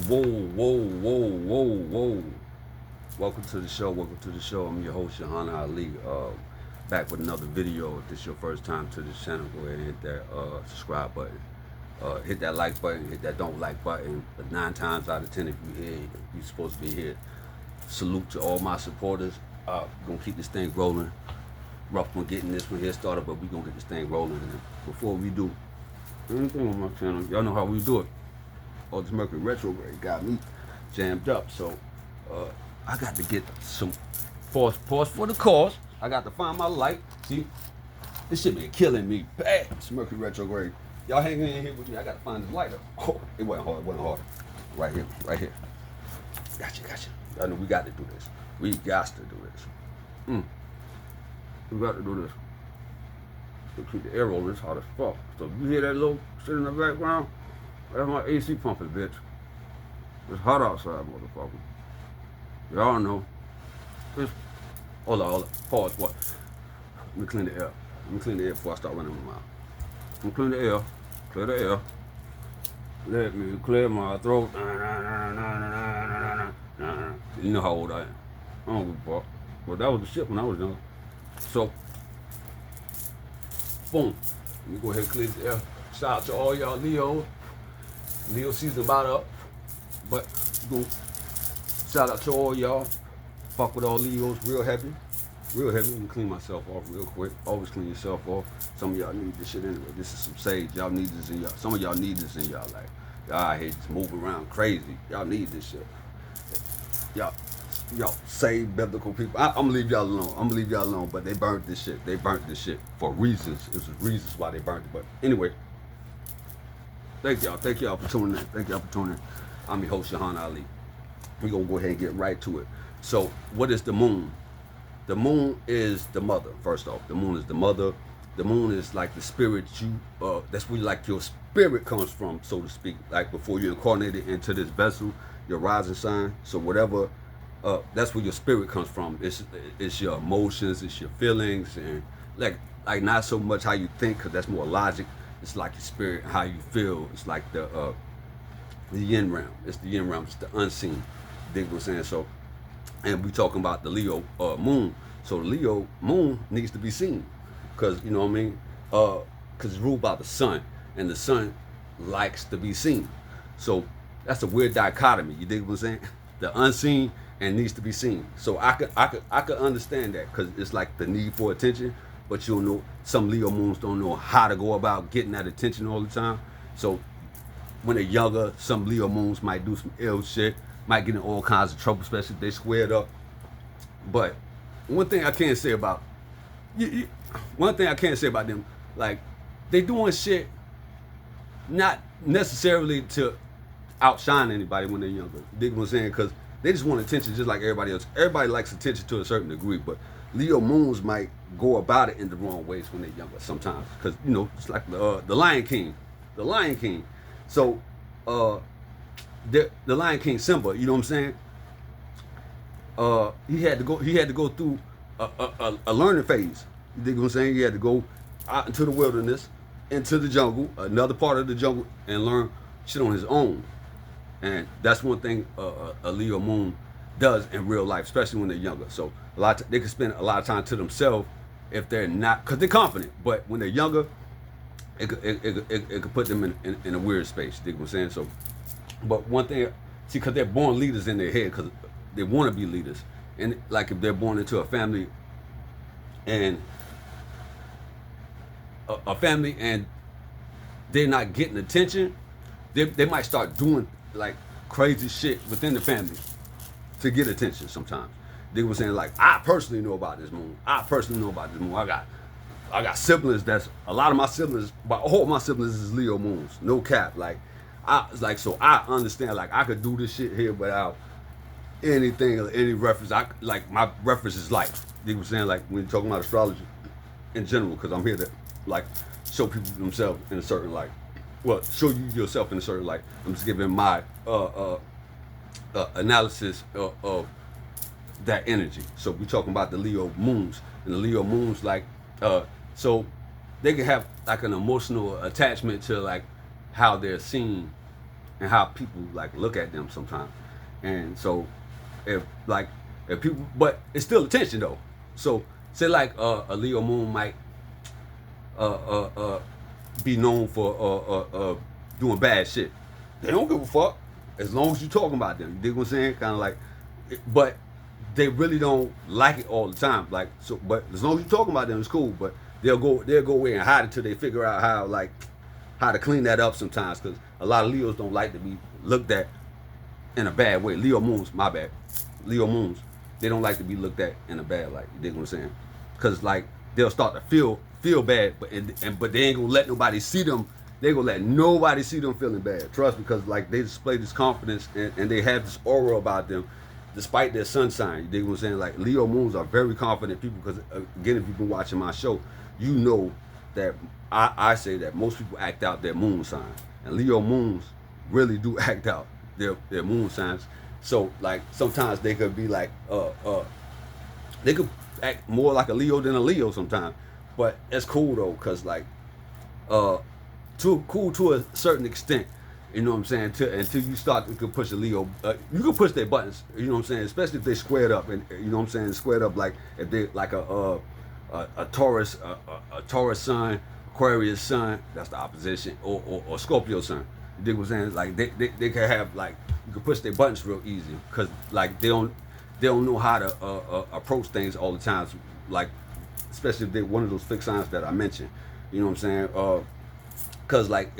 Whoa, whoa, whoa, whoa, whoa. Welcome to the show. Welcome to the show. I'm your host, Shahana Ali. Back with another video. If this is your first time to this channel, go ahead and hit that subscribe button. Hit that like button. Hit that don't like button. But 9 times out of 10, if you're here, you're supposed to be here. Salute to all my supporters. We're going to keep this thing rolling. Rough on getting this one here started, but we're going to get this thing rolling. And before we do anything on my channel, y'all know how we do it. Oh, this Mercury retrograde got me jammed up, so I got to get some pause for the cause. I got to find my light. See, this shit been killing me bad. This Mercury retrograde. Y'all hanging in here with me. I got to find this light. Oh, it wasn't hard. It wasn't hard. Right here. Right here. Gotcha. Y'all know we got to do this. We got to do this. We got to do this. To keep the air rolling, it's hot as fuck. So if you hear that little shit in the background, that's my AC pumping, bitch. It's hot outside, motherfucker. Y'all know. Hold on. Pause, boy. Let me clean the air. Let me clean the air before I start running my mouth. Let me clean the air. Clear the air. Let me clear my throat. You know how old I am. I don't give a fuck. But that was the shit when I was young. So, boom. Let me go ahead and clear the air. Shout out to all y'all Leos. Leo season about up, but shout out to all y'all. Fuck with all Leos, real heavy. Let me clean myself off real quick. Always clean yourself off. Some of y'all need this shit anyway. This is some sage. Y'all need this in y'all. Some of y'all need this in y'all life. Y'all out here just moving around crazy. Y'all need this shit. Y'all save biblical people. I'm gonna leave y'all alone. But they burnt this shit. They burnt this shit for reasons. It was reasons why they burnt it. But anyway. Thank y'all for tuning in. I'm your host, Shahana Ali. We're going to go ahead and get right to it. So, what is the moon? The moon is the mother, first off. The moon is the mother. The moon is like the spirit that's where like your spirit comes from, so to speak. Like before you incarnated into this vessel, your rising sign. So whatever, that's where your spirit comes from. It's your emotions, it's your feelings, and like not so much how you think, because that's more logic. It's like your spirit, how you feel. It's like the yin realm. It's the yin realm. It's the unseen. Dig what I'm saying? So, and we talking about the Leo moon. So the Leo moon needs to be seen, because you know what I mean. Because it's ruled by the sun, and the sun likes to be seen. So that's a weird dichotomy. You dig what I'm saying? The unseen and needs to be seen. So I could understand that, because it's like the need for attention. But you'll know some Leo moons don't know how to go about getting that attention all the time. So when they're younger, some Leo moons might do some ill shit, might get in all kinds of trouble, especially if they squared up. But one thing I can't say about them, like they doing shit not necessarily to outshine anybody when they're younger. You dig what I'm saying? Because they just want attention just like everybody else. Everybody likes attention to a certain degree, but Leo moons might go about it in the wrong ways when they're younger sometimes, because you know it's like the Lion King. So the Lion King Simba, you know what I'm saying? He had to go through a learning phase. You dig what I'm saying? He had to go out into the wilderness, into the jungle, another part of the jungle, and learn shit on his own. And that's one thing a Leo moon does in real life, especially when they're younger. So they can spend a lot of time to themselves if they're not, because they're confident. But when they're younger, it could put them in a weird space. You dig what I'm saying? So, but one thing, see, because they're born leaders in their head, because they want to be leaders. And like if they're born into a family and they're not getting attention, they might start doing like crazy shit within the family to get attention sometimes. They were saying like, I personally know about this moon. I got siblings that's, a lot of my siblings, but all my siblings is Leo moons. No cap. So I understand, like I could do this shit here without anything or any reference. My reference is life. You know what I'm saying? Like when you're talking about astrology in general, because I'm here to like show people themselves in a certain light. Well, show you yourself in a certain light. I'm just giving my analysis of that energy. So we're talking about the Leo moons, and the Leo moons, like so they can have like an emotional attachment to like how they're seen and how people like look at them sometimes. And so if like if people, but it's still attention though. So say like a Leo moon might uh, uh, uh, be known for doing bad shit. They don't give a fuck as long as you talking about them. You dig what I'm saying? Kind of like, but they really don't like it all the time. Like so, but as long as you talking about them, it's cool. But they'll go away and hide until they figure out how to clean that up sometimes. Because a lot of Leos don't like to be looked at in a bad way. Leo moons, my bad. Leo moons, they don't like to be looked at in a bad light. You dig what I'm saying? Because like they'll start to feel bad, but they ain't gonna let nobody see them. They gonna let nobody see them feeling bad. Trust me, because like they display this confidence and they have this aura about them, despite their sun sign. You dig what I'm saying? Like Leo moons are very confident people. Because again, if you've been watching my show, you know that I say that most people act out their moon sign, and Leo moons really do act out their moon signs. So like sometimes they could be like they could act more like a Leo than a Leo sometimes. But it's cool though, cause like cool to a certain extent. You know what I'm saying? Until you start, you can push a Leo. You can push their buttons. You know what I'm saying? Especially if they squared up, and you know what I'm saying, squared up like if they like a Taurus, a Taurus sun, Aquarius sun. That's the opposition, or Scorpio sun. You dig what I'm saying? Like they can have like you can push their buttons real easy because like they don't know how to approach things all the time. Like especially if they're one of those fixed signs that I mentioned. You know what I'm saying? Cause like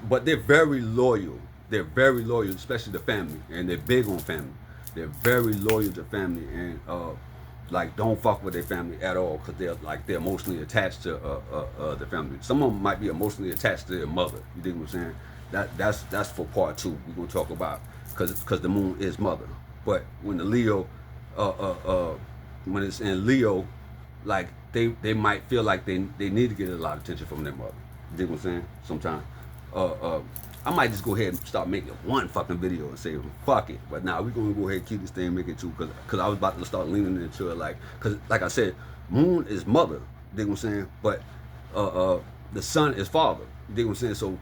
but they're very loyal. They're very loyal, especially the family, and they're big on family. They're very loyal to family, and like don't fuck with their family at all, cause they're emotionally attached to the family. Some of them might be emotionally attached to their mother. You dig what I'm saying? That's for part 2. We're gonna talk about, cause the moon is mother. But when the Leo, when it's in Leo, like they might feel like they need to get a lot of attention from their mother. You dig what I'm saying? Sometimes. I might just go ahead and start making one fucking video and say fuck it. But now we're gonna go ahead and keep this thing and make it 2, cause I was about to start leaning into it, like, cause like I said, moon is mother. You dig what I'm saying? But the sun is father. You dig what I'm saying? So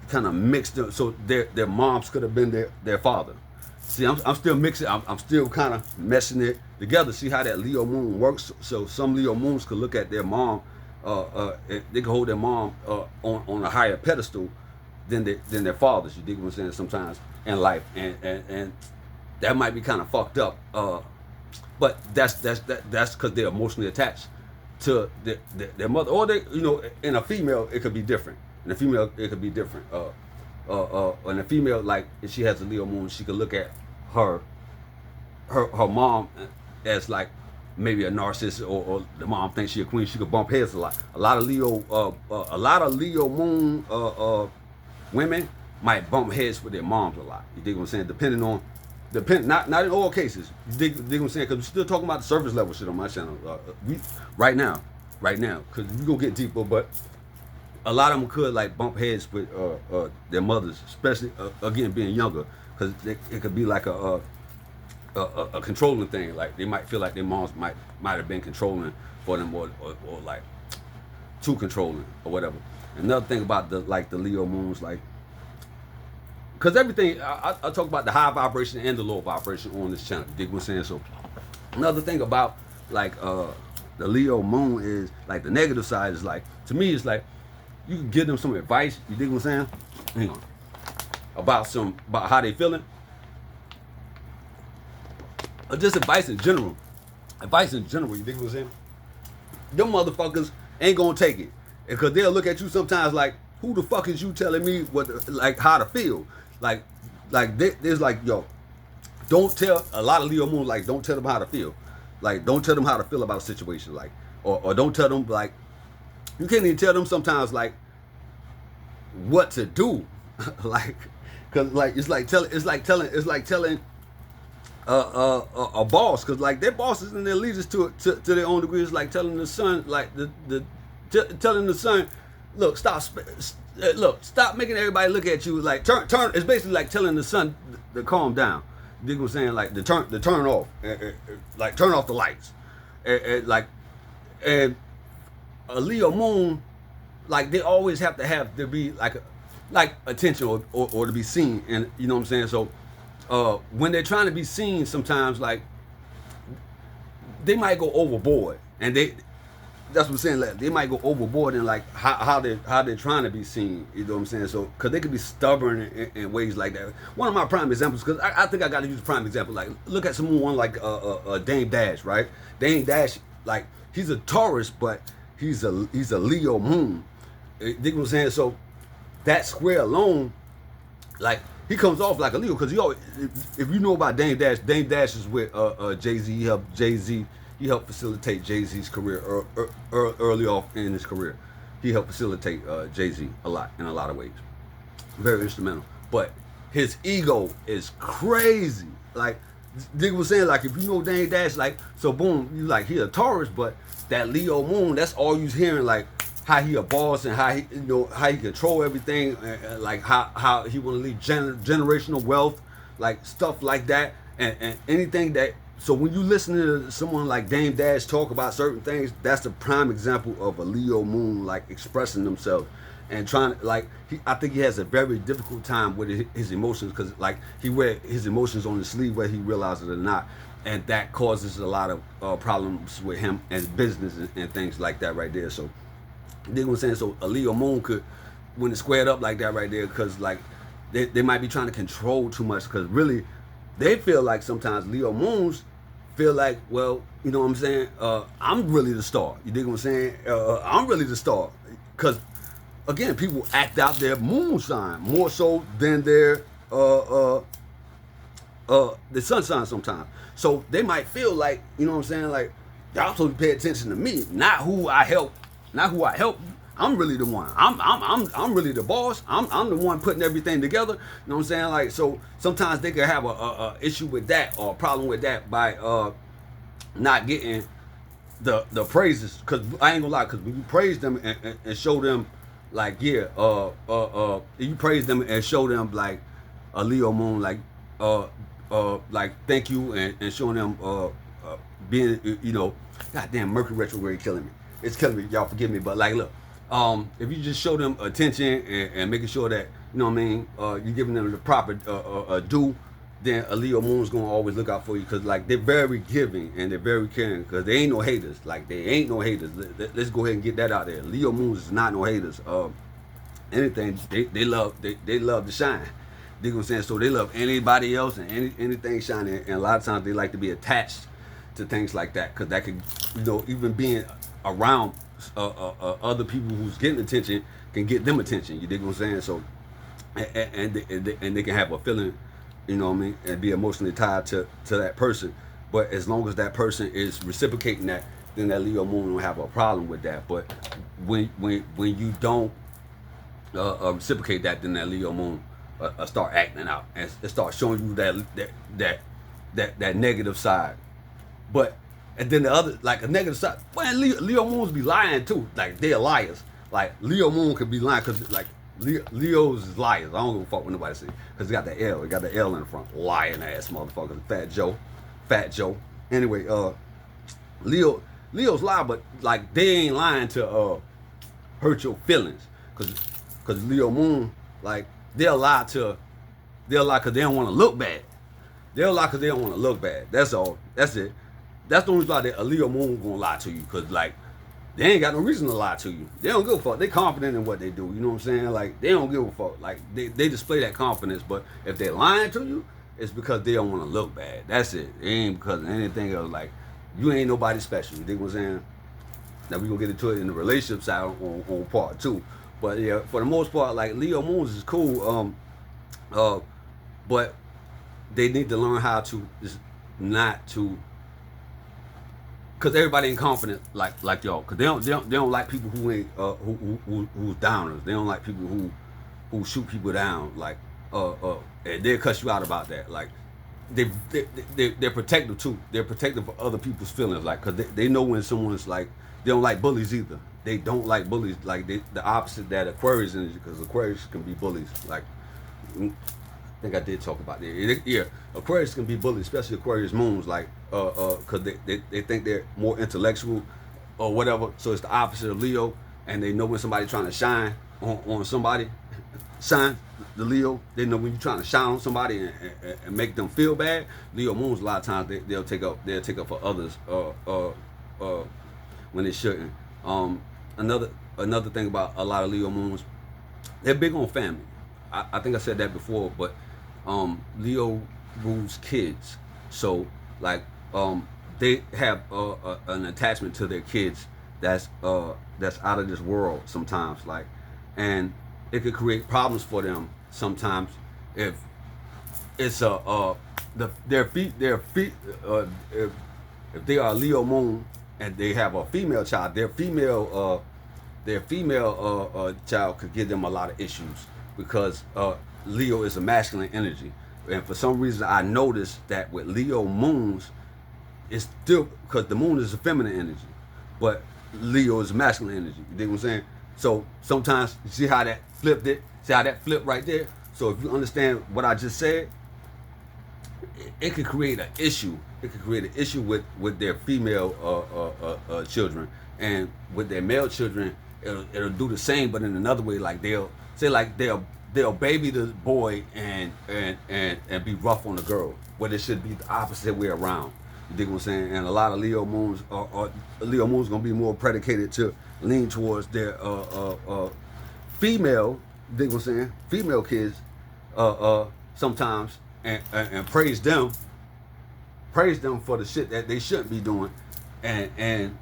kind of mixed them. So their moms could have been their father. See, I'm still mixing. I'm still kind of meshing it together. See how that Leo moon works. So some Leo moons could look at their mom. They can hold their mom on a higher pedestal than their fathers. You dig what I'm saying? Sometimes in life, and that might be kind of fucked up. But that's because they're emotionally attached to their mother, or they, you know, in a female it could be different. In a female it could be different. In a female, like if she has a Leo moon, she could look at her mom as like maybe a narcissist, or the mom thinks she a queen. She could bump heads a lot. A lot of Leo moon women might bump heads with their moms a lot. You dig what I'm saying? Not in all cases. You dig what I'm saying? Because we're still talking about the surface level shit on my channel. Right now, because we gonna get deeper. But a lot of them could like bump heads with their mothers, especially again being younger, because it could be like a controlling thing. Like they might feel like their moms might have been controlling for them, or like too controlling or whatever. Another thing about the Leo moons, like, because everything I talk about the high vibration and the low vibration on this channel. You dig what I'm saying? So another thing about like the Leo moon is like the negative side is like, to me it's like you can give them some advice. You dig what I'm saying? Hang on. About how they feeling. Or just advice in general. Advice in general, you dig what I'm saying? Them motherfuckers ain't gonna take it. Because they'll look at you sometimes like, who the fuck is you telling me how to feel? Like there's like, yo, don't tell a lot of Leo moon, like, don't tell them how to feel. Like, don't tell them how to feel about a situation. Like, or don't tell them, like, you can't even tell them sometimes, like, what to do. Like, cause like it's like telling a boss, because like their bosses and their leaders to their own degree is like telling the son, like telling the son, look, stop making everybody look at you, like turn. It's basically like telling the son to calm down. You dig what I'm saying? Like to turn off, like turn off the lights, and a Leo moon, like they always have to be like like attention or to be seen, and you know what I'm saying. So when they're trying to be seen, sometimes like they might go overboard, and that's what I'm saying. Like, they might go overboard in like how they're trying to be seen. You know what I'm saying? So because they could be stubborn in ways like that. One of my prime examples, because I think I got to use a prime example. Like look at someone like Dame Dash, right? Dame Dash, like he's a Taurus, but he's a Leo moon. You know what I'm saying? So that square alone, like he comes off like a Leo because he always. If you know about Dame Dash is with Jay-Z. He helped Jay-Z. He helped facilitate Jay-Z's career early off in his career. He helped facilitate Jay-Z a lot in a lot of ways. Very instrumental. But his ego is crazy. Like Dick was saying, like if you know Dame Dash, like so boom, you like he a Taurus, but that Leo moon, that's all you hearing, like how he a boss and how he how he control everything, and like how he want to leave generational wealth, like stuff like that, and anything that. So when you listen to someone like Dame Dash talk about certain things, that's the prime example of a Leo moon like expressing themselves and trying to like. I think he has a very difficult time with his emotions because like he wear his emotions on his sleeve whether he realizes it or not, and that causes a lot of problems with him and business and things like that right there. So you know what I'm saying? So a Leo moon could, when it's squared up like that right there, because like they might be trying to control too much because really they feel like sometimes Leo moons feel like, well, you know what I'm saying? I'm really the star. You dig what I'm saying? I'm really the star. Because, again, people act out their moon sign more so than their the sun sign sometimes. So they might feel like, you know what I'm saying? Like, y'all supposed to pay attention to me, not who I help. Not who I help. I'm really the one. I'm really the boss. I'm the one putting everything together. You know what I'm saying? Like so, sometimes they could have a issue with that or a problem with that by not getting the praises. Cause I ain't gonna lie. Cause when you praise them and show them like you praise them and show them like a Leo moon like thank you and showing them being goddamn Mercury retrograde killing me. It's killing me. Y'all forgive me, but like look. If you just show them attention and making sure that, you know what I mean, you're giving them the proper due, then a Leo moon's gonna always look out for you because like they're very giving and they're very caring because they ain't no haters. Like they ain't no haters. Let's go ahead and get that out there. Leo moons is not no haters. Anything they love to shine. You know what I'm saying? So they love anybody else and anything shining. And a lot of times they like to be attached to things like that because that could, even being around other people who's getting attention can get them attention. You dig what I'm saying? So, and they can have a feeling, you know what I mean, and be emotionally tied to that person. But as long as that person is reciprocating that, then that Leo moon will have a problem with that. But when you don't reciprocate that, then that Leo moon start acting out and start showing you that negative side. But and then the other, like a negative side, well, Leo moons be lying too. Like they're liars. Like Leo moon could be lying because like Leo's is liars. I don't give a fuck what nobody say because he got the L. He got the L in the front. Lying ass motherfucker. Fat Joe. Anyway, Leo's lie, but like they ain't lying to hurt your feelings because Leo moon, like they'll lie because they don't want to look bad. They'll lie because they don't want to look bad. That's all. That's it. That's the only reason why a Leo moon gonna lie to you, cause like they ain't got no reason to lie to you. They don't give a fuck. They confident in what they do. You know what I'm saying? Like they don't give a fuck. Like they display that confidence. But if they're lying to you, it's because they don't want to look bad. That's it. It ain't because of anything else. Like you ain't nobody special. You dig what I'm saying? Now we gonna get into it in the relationship side on part 2. But yeah, for the most part, like Leo moons is cool. But they need to learn how to just not to. Cause everybody ain't confident like y'all. Cause they don't like people who ain't who's downers. They don't like people who shoot people down. Like and they'll cuss you out about that. Like they're protective too. They're protective of other people's feelings. Like cause they know when someone's like they don't like bullies either. They don't like bullies. Like the opposite that Aquarius is because Aquarius can be bullies. Like I think I did talk about that. Yeah, Aquarius can be bullied, especially Aquarius moons, like, cause they think they're more intellectual or whatever. So it's the opposite of Leo, and they know when somebody's trying to shine on somebody. shine the Leo. They know when you're trying to shine on somebody and make them feel bad. Leo moons a lot of times they'll take up for others when they shouldn't. Another thing about a lot of Leo moons, they're big on family. I think I said that before, but Leo rules kids, so like they have an attachment to their kids that's out of this world sometimes, like, and it could create problems for them sometimes if it's if they are a Leo moon and they have a female child, their female child could give them a lot of issues because Leo is a masculine energy, and for some reason I noticed that with Leo moons, it's still because the moon is a feminine energy, but Leo is masculine energy. You dig what I'm saying? So sometimes you see how that flipped it. See how that flipped right there. So if you understand what I just said, it could create an issue. It could create an issue with their female children, and with their male children, it'll do the same, but in another way. Like they'll say like they'll baby the boy and be rough on the girl, but it should be the opposite way around. You dig what I'm saying? And a lot of Leo moons gonna be more predicated to lean towards their female. You dig what I'm saying? Female kids sometimes and praise them for the shit that they shouldn't be doing, and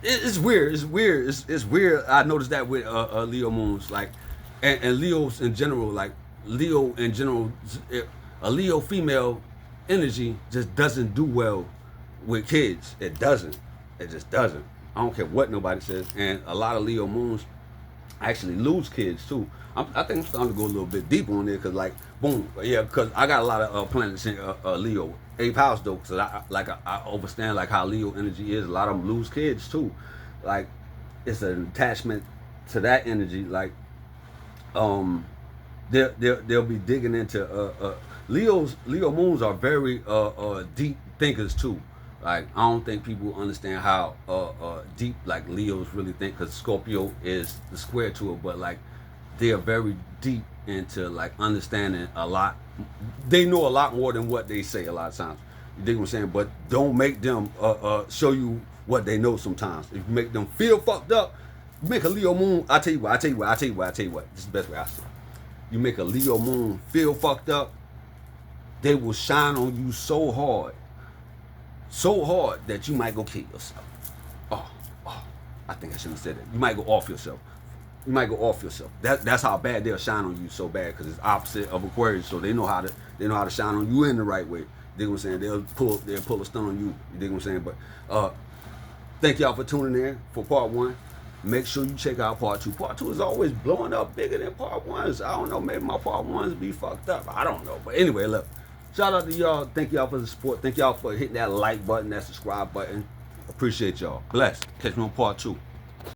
it's weird. It's weird. I noticed that with Leo moons, like, and Leos in general, like Leo in general, a Leo female energy just doesn't do well with kids. It doesn't. It just doesn't. I don't care what nobody says. And a lot of Leo moons actually lose kids too. I think I'm starting to go a little bit deeper on there because, like, boom, yeah, because I got a lot of planets in Leo. 8th house though, because I understand like how Leo energy is. A lot of them lose kids too. Like, it's an attachment to that energy. Like, they'll be digging into Leo moons are very deep thinkers too. Like, I don't think people understand how deep like Leos really think, because Scorpio is the square to it, but like they are very deep into like understanding a lot. They know a lot more than what they say a lot of times. You dig what I'm saying? But don't make them show you what they know sometimes. If you make them feel fucked up, make a Leo moon. I tell you what. This is the best way I see it. You make a Leo moon feel fucked up, they will shine on you so hard that you might go kill yourself. I think I shouldn't have said that. You might go off yourself. That's how bad they'll shine on you, so bad, because it's opposite of Aquarius, so they know how to shine on you in the right way. You dig what I'm saying? They'll pull a stun on you. You dig what I'm saying? But thank y'all for tuning in for part 1. Make sure you check out part 2. Part 2 is always blowing up bigger than part 1s. I don't know, maybe my part 1s be fucked up. I don't know. But anyway, look. Shout out to y'all. Thank y'all for the support. Thank y'all for hitting that like button, that subscribe button. Appreciate y'all. Bless. Catch me on part 2.